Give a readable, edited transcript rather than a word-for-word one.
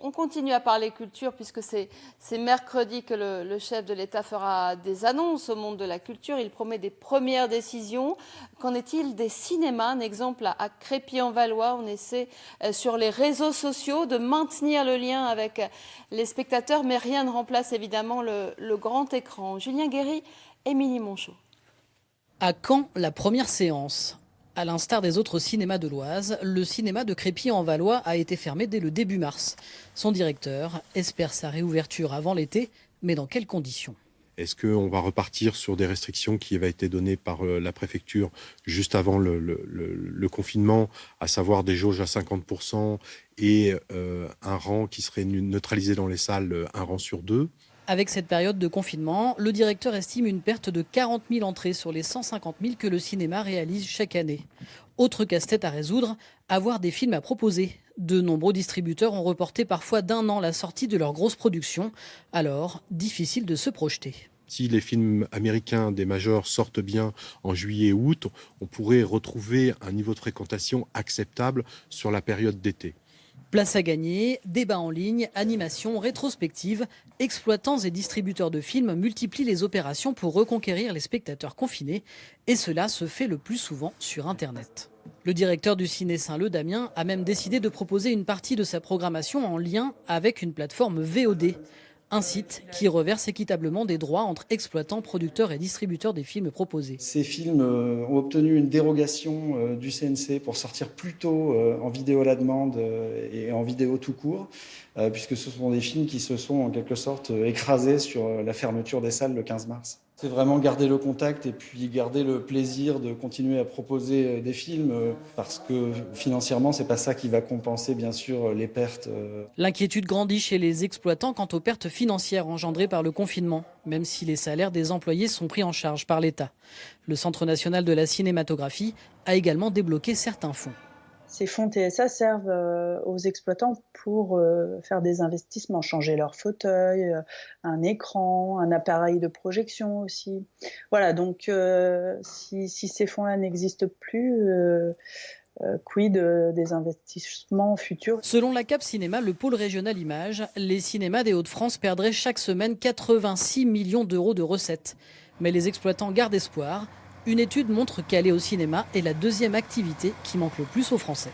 On continue à parler culture puisque c'est mercredi que le chef de l'État fera des annonces au monde de la culture. Il promet des premières décisions. Qu'en est-il des cinémas? Un exemple à Crépy-en-Valois. On essaie sur les réseaux sociaux de maintenir le lien avec les spectateurs, mais rien ne remplace évidemment le grand écran. Julien Guéry, Émilie Monchot. À quand la première séance? À l'instar des autres cinémas de l'Oise, le cinéma de Crépy-en-Valois a été fermé dès le début mars. Son directeur espère sa réouverture avant l'été, mais dans quelles conditions? Est-ce qu'on va repartir sur des restrictions qui avaient été données par la préfecture juste avant le confinement, à savoir des jauges à 50% et un rang qui serait neutralisé dans les salles, un rang sur deux? Avec cette période de confinement, le directeur estime une perte de 40 000 entrées sur les 150 000 que le cinéma réalise chaque année. Autre casse-tête à résoudre, avoir des films à proposer. De nombreux distributeurs ont reporté parfois d'1 an la sortie de leurs grosses productions. Alors, difficile de se projeter. Si les films américains des majors sortent bien en juillet et août, on pourrait retrouver un niveau de fréquentation acceptable sur la période d'été. Place à gagner, débats en ligne, animation, rétrospective. Exploitants et distributeurs de films multiplient les opérations pour reconquérir les spectateurs confinés. Et cela se fait le plus souvent sur Internet. Le directeur du Ciné Saint-Leu, Damien, a même décidé de proposer une partie de sa programmation en lien avec une plateforme VOD. Un site qui reverse équitablement des droits entre exploitants, producteurs et distributeurs des films proposés. Ces films ont obtenu une dérogation du CNC pour sortir plus tôt en vidéo à la demande et en vidéo tout court, puisque ce sont des films qui se sont en quelque sorte écrasés sur la fermeture des salles le 15 mars. C'est vraiment garder le contact et puis garder le plaisir de continuer à proposer des films parce que financièrement, c'est pas ça qui va compenser bien sûr les pertes. L'inquiétude grandit chez les exploitants quant aux pertes financières engendrées par le confinement, même si les salaires des employés sont pris en charge par l'État. Le Centre national de la cinématographie a également débloqué certains fonds. Ces fonds TSA servent aux exploitants pour faire des investissements, changer leur fauteuil, un écran, un appareil de projection aussi. Voilà, donc si ces fonds-là n'existent plus, quid des investissements futurs? Selon la Cap Cinéma, le pôle régional Images, les cinémas des Hauts-de-France perdraient chaque semaine 86 millions d'euros de recettes. Mais les exploitants gardent espoir. Une étude montre qu'aller au cinéma est la deuxième activité qui manque le plus aux Français.